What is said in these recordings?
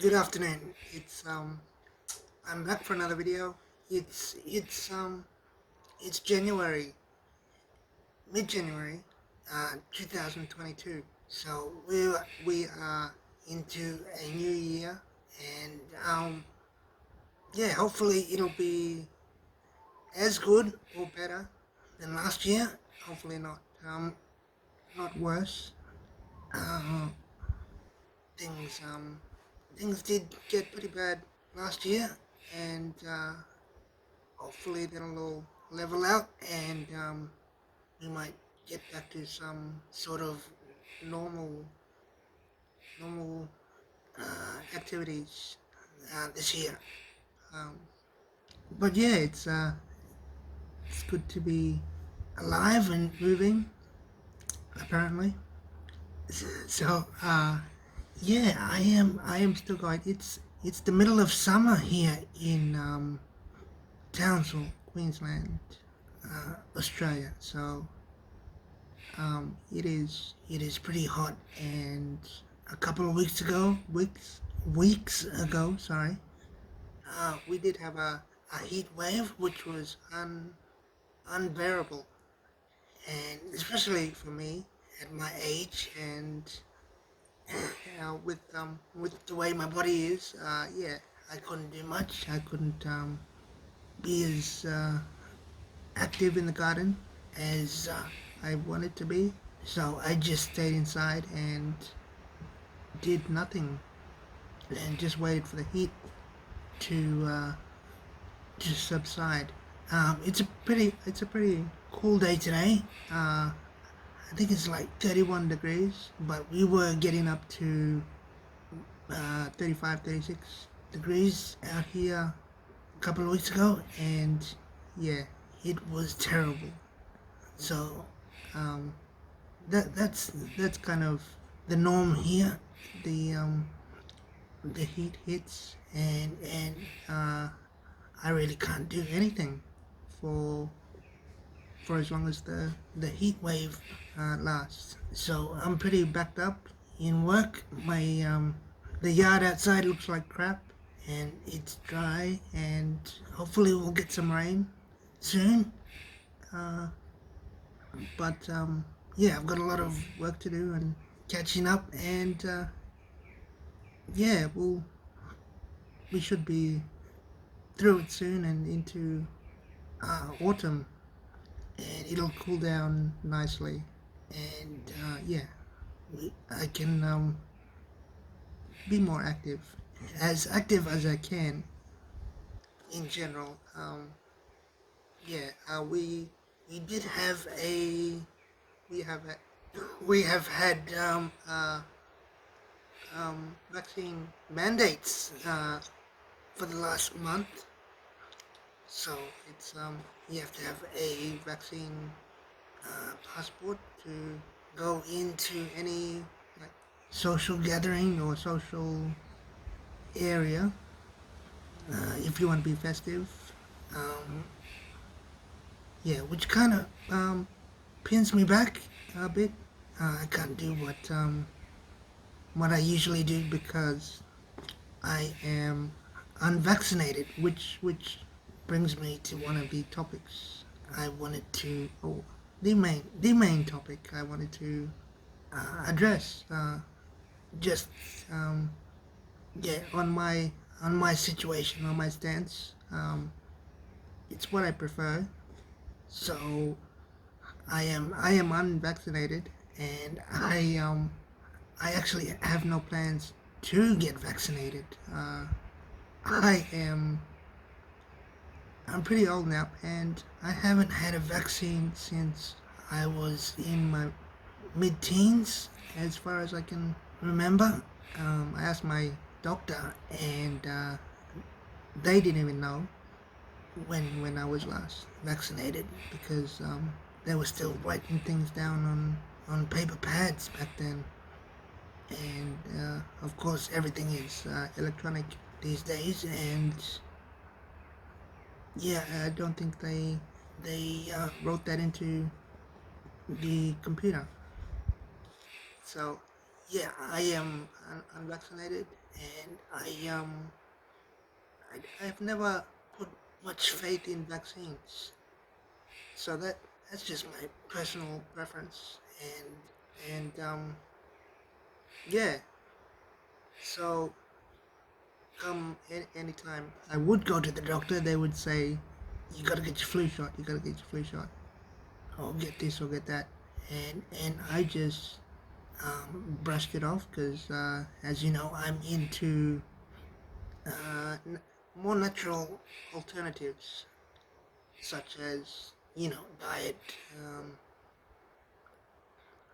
Good afternoon. I'm back for another video. It's January, mid-January, 2022. So we are into a new year, and yeah, hopefully it'll be as good or better than last year. Hopefully not worse. Uh, things things did get pretty bad last year, and hopefully that'll all level out, and we might get back to some sort of normal normal activities this year. Um, but yeah, it's good to be alive and moving, apparently. So yeah, I am still going. It's the middle of summer here in Townsville, Queensland, Australia. So it is pretty hot, and a couple of weeks ago, sorry, we did have a heat wave which was unbearable, and especially for me at my age, and with the way my body is, yeah, I couldn't do much. I couldn't be as active in the garden as I wanted to be. So I just stayed inside and did nothing, and just waited for the heat to subside. It's a pretty cool day today. I think it's like 31 degrees, but we were getting up to 35, 36 degrees out here a couple of weeks ago, and yeah, it was terrible. So um, that's kind of the norm here. The the heat hits, and I really can't do anything for for as long as the heat wave lasts. So I'm pretty backed up in work. My the yard outside looks like crap, and it's dry, and hopefully we'll get some rain soon. Uh, but yeah, I've got a lot of work to do and catching up, and yeah, we should be through it soon and into autumn, and it'll cool down nicely, and yeah, I can be more active as I can in general. Yeah, we did have a we have a, we have had vaccine mandates for the last month. So it's you have to have a vaccine passport to go into any like social gathering or social area if you want to be festive. Um, yeah, which kind of pins me back a bit. I can't do what I usually do because I am unvaccinated, which brings me to one of the topics I wanted to, oh, the main topic I wanted to address. Just yeah, on my situation, on my stance. It's what I prefer. So I am unvaccinated, and I actually have no plans to get vaccinated. I am I'm pretty old now, and I haven't had a vaccine since I was in my mid-teens, as far as I can remember. I asked my doctor, and they didn't even know when I was last vaccinated, because they were still writing things down on paper pads back then, and of course everything is electronic these days, and yeah, I don't think they wrote that into the computer. So yeah, I am unvaccinated, and I've never put much faith in vaccines. So that's just my personal preference, and yeah. So come anytime I would go to the doctor, they would say, "You gotta get your flu shot. You gotta get your flu shot. Or get this or get that," and I just brushed it off because, as you know, I'm into n- more natural alternatives, such as diet, um,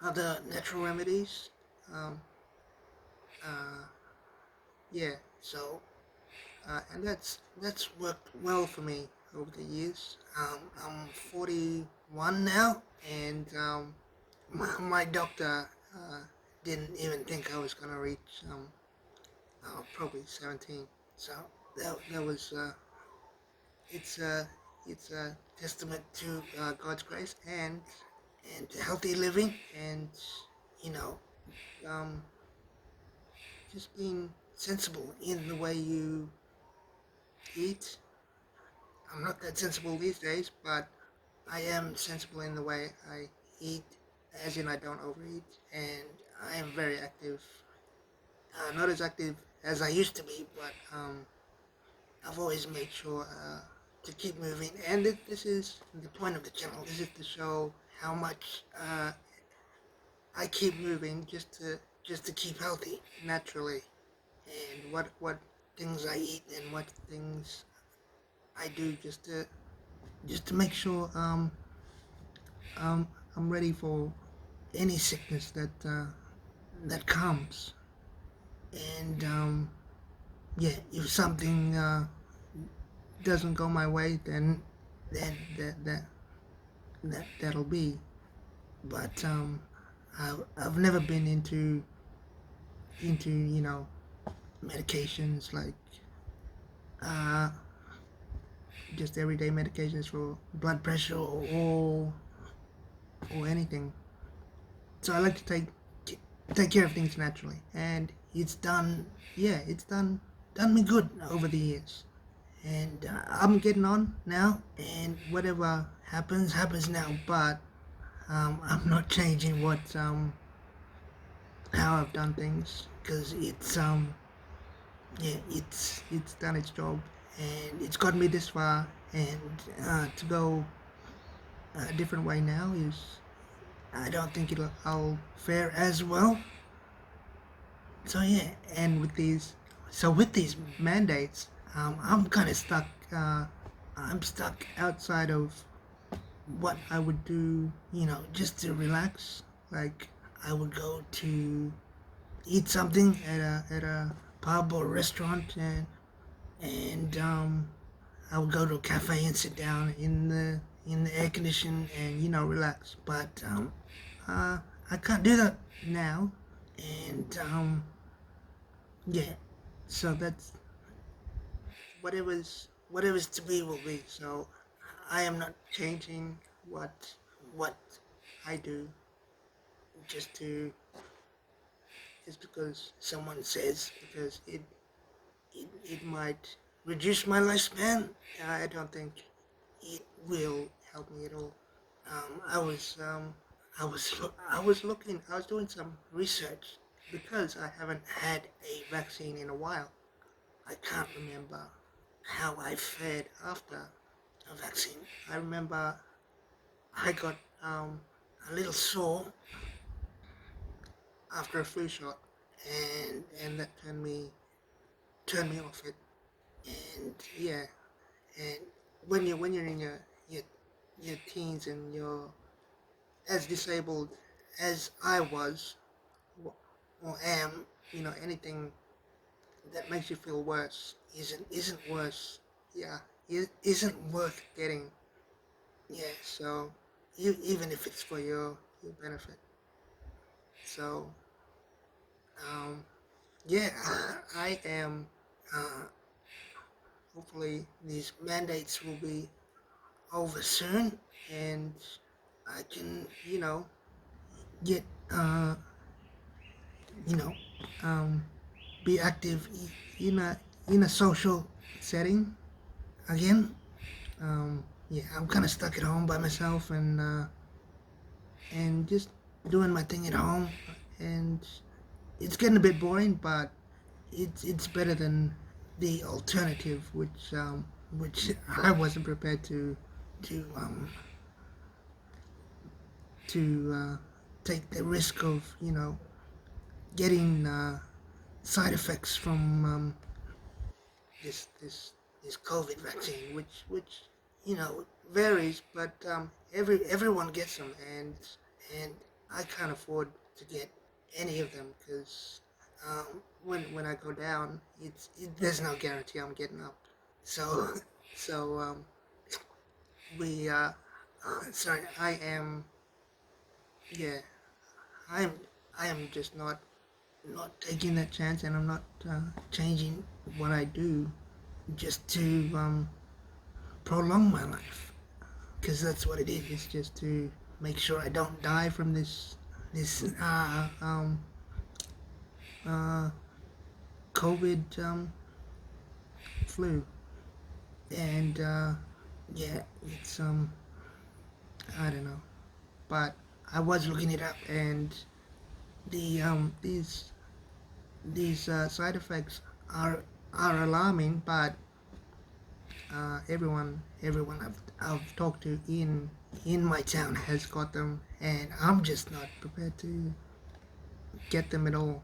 other natural remedies. Um, uh, yeah, so and that's worked well for me over the years. I'm 41 now, and my doctor didn't even think I was gonna reach probably 17. So that was it's a it's a testament to God's grace and to healthy living and you know um, just being sensible in the way you eat. I'm not that sensible these days, but I am sensible in the way I eat, as in I don't overeat, and I am very active. Not as active as I used to be, but I've always made sure to keep moving. And this is the point of the channel. This is to show how much I keep moving just to keep healthy naturally, and what things I eat and what things I do just to make sure I'm ready for any sickness that comes. And yeah, if something doesn't go my way, then that'll be. But I've never been into medications like uh, just everyday medications for blood pressure or anything. So I like to take care of things naturally, and it's done. Yeah, it's done me good over the years, and I'm getting on now. And whatever happens now. But I'm not changing what how I've done things because it's yeah it's done its job and it's got me this far, and to go a different way now is I don't think I'll fare as well. So yeah, and with these mandates, I'm kind of stuck. I'm stuck outside of what I would do, just to relax. Like I would go to eat something at a pub or restaurant, and I would go to a cafe and sit down in the air condition and relax. But uh, I can't do that now, and yeah. So that's whatever's to be will be. So I am not changing what I do just to just because someone says because it might reduce my lifespan. I don't think it will help me at all. I was looking. I was doing some research because I haven't had a vaccine in a while. I can't remember how I fared after a vaccine. I remember I got a little sore after a flu shot, and that turned me off it. And yeah, and when you're in your teens and you're as disabled as I was or am, anything that makes you feel worse isn't worse. Yeah, it isn't worth getting. Yeah, so even if it's for your benefit. So yeah, I am. Uh, Hopefully, these mandates will be over soon, and I can, get, you know, um, be active in a social setting again. Yeah, I'm kind of stuck at home by myself and just doing my thing at home, and it's getting a bit boring, but it's better than the alternative, which I wasn't prepared to um, to take the risk of getting side effects from this this this COVID vaccine, which varies, but everyone gets them, and I can't afford to get any of them because when I go down, there's no guarantee I'm getting up. So so we sorry, yeah I'm I am just not taking that chance, and I'm not changing what I do just to prolong my life, because that's what it is. It's just to make sure I don't die from this uh, COVID flu, and yeah, it's I don't know, but I was looking it up, and these side effects are alarming, but everyone I've talked to in my town has got them, and I'm just not prepared to get them at all.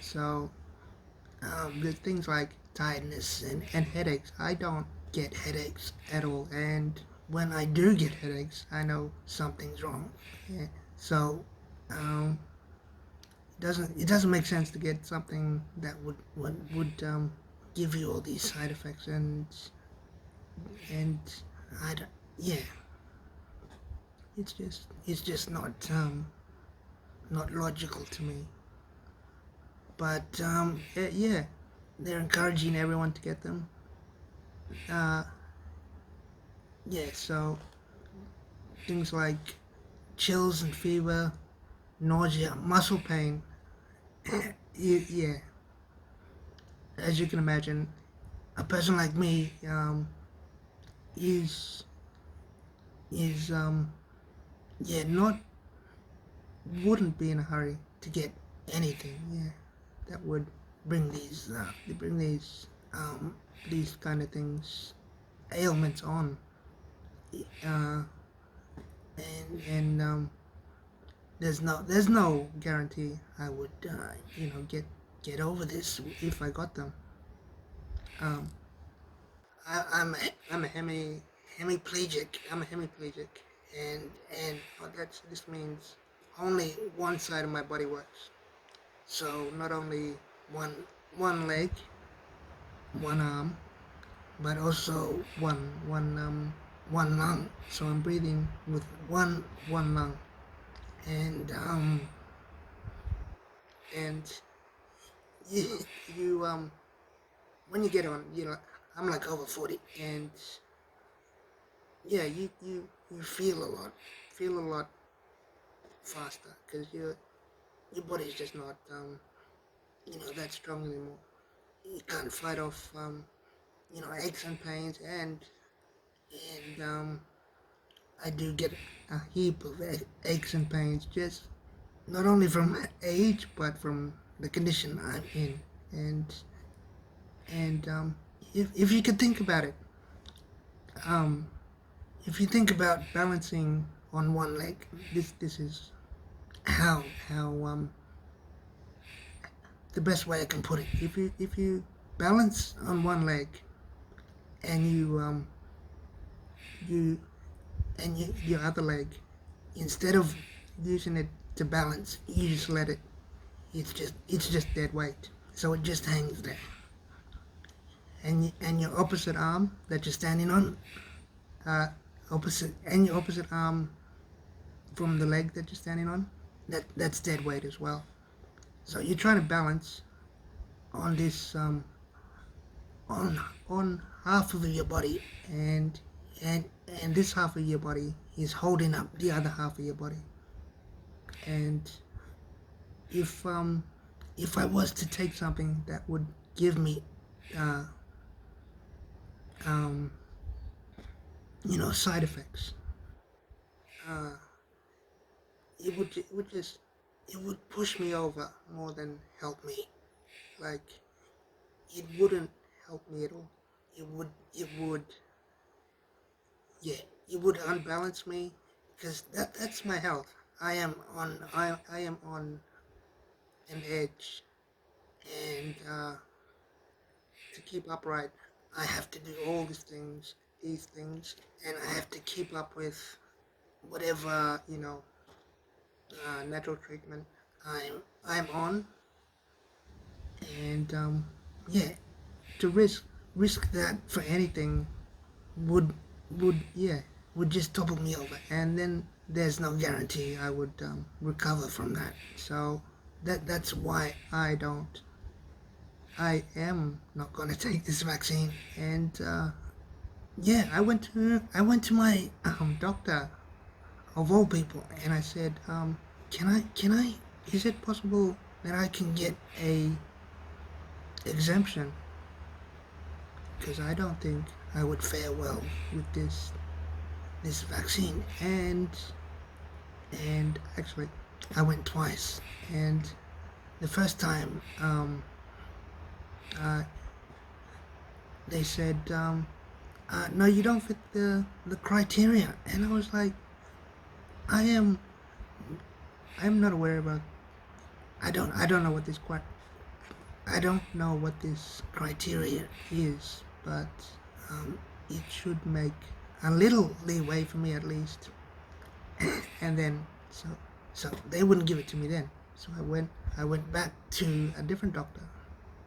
So the things like tiredness and headaches, I don't get headaches at all, and when I do get headaches, I know something's wrong. Yeah. So um, it doesn't make sense to get something that would give you all these side effects, and I don't, yeah, it's just not logical to me. But yeah, they're encouraging everyone to get them. Uh, yeah, so things like chills and fever, nausea, muscle pain. Yeah, as you can imagine, a person like me is is yeah, not wouldn't be in a hurry to get anything. Yeah, that would bring these kind of things, ailments on, uh, and there's no guarantee I would get over this if I got them. Um, I'm a hemiplegic. I'm a hemiplegic, and what this means only one side of my body works. So not only one one leg, one arm, but also one lung. So I'm breathing with one lung, and and you, you when you get on, I'm like over 40, and yeah, you feel a lot faster because your body's just not that strong anymore. You can't fight off aches and pains, and I do get a heap of aches and pains, just not only from age but from the condition I'm in, and if you could think about it, um, if you think about balancing on one leg, this is how the best way I can put it. If you balance on one leg, and you your other leg, instead of using it to balance, you just let it. It's just dead weight, so it just hangs there. And your opposite arm that you're standing on, your opposite arm from the leg that you're standing on, that's dead weight as well. So you're trying to balance on this on half of your body, and and this half of your body is holding up the other half of your body. And if if I was to take something that would give me, uh, um, side effects, uh, it would push me over more than help me. Like, it wouldn't help me at all. It would, yeah, it would unbalance me because that's my health. I am on an edge, and to keep upright, I have to do all these things, and I have to keep up with whatever natural treatment I'm on, and yeah, to risk that for anything would would would just topple me over, and then there's no guarantee I would recover from that. So that's why I am not going to take this vaccine. And yeah, I went to my doctor of all people, and I said, can I is it possible that I can get a exemption, because I don't think I would fare well with this vaccine. And actually, I went twice, and the first time uh, they said, no, you don't fit the criteria. And I was like, I am I'm not aware about. I don't know what I don't know what this criteria is, but it should make a little leeway for me at least. And then so they wouldn't give it to me then. So I went back to a different doctor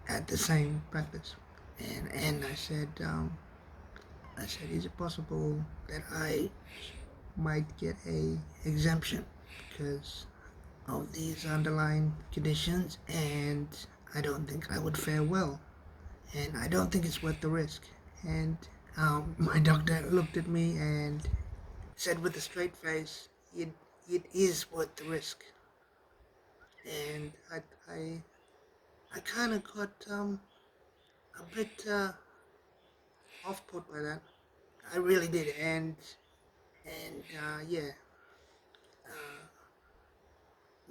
at the same practice, and I said, is it possible that I might get a exemption because of these underlying conditions, and I don't think I would fare well, and I don't think it's worth the risk. And my doctor looked at me and said with a straight face, it is worth the risk. And I kind of got a bit off put by that. I really did. And yeah, uh,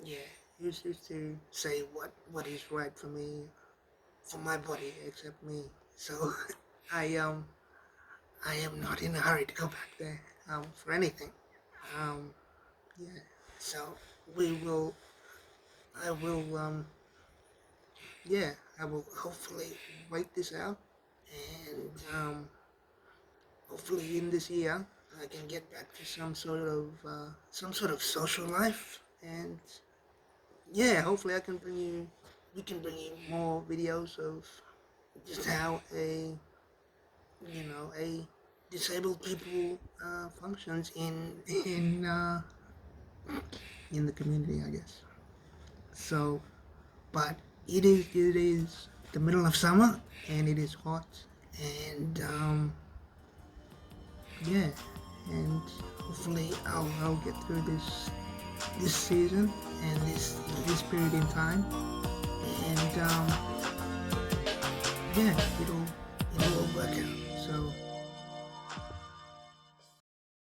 yeah, used to say what is right for me, for my body, except me. So I um I am not in a hurry to go back there for anything. Um, yeah. So we will. I will. Yeah. I will hopefully wait this out, and hopefully in this year I can get back to some sort of social life, and yeah, hopefully we can bring you more videos of just how a disabled people functions in the community, I guess. So, but it is the middle of summer, and it is hot, and yeah, and hopefully I'll get through this season and this period in time, and yeah, it'll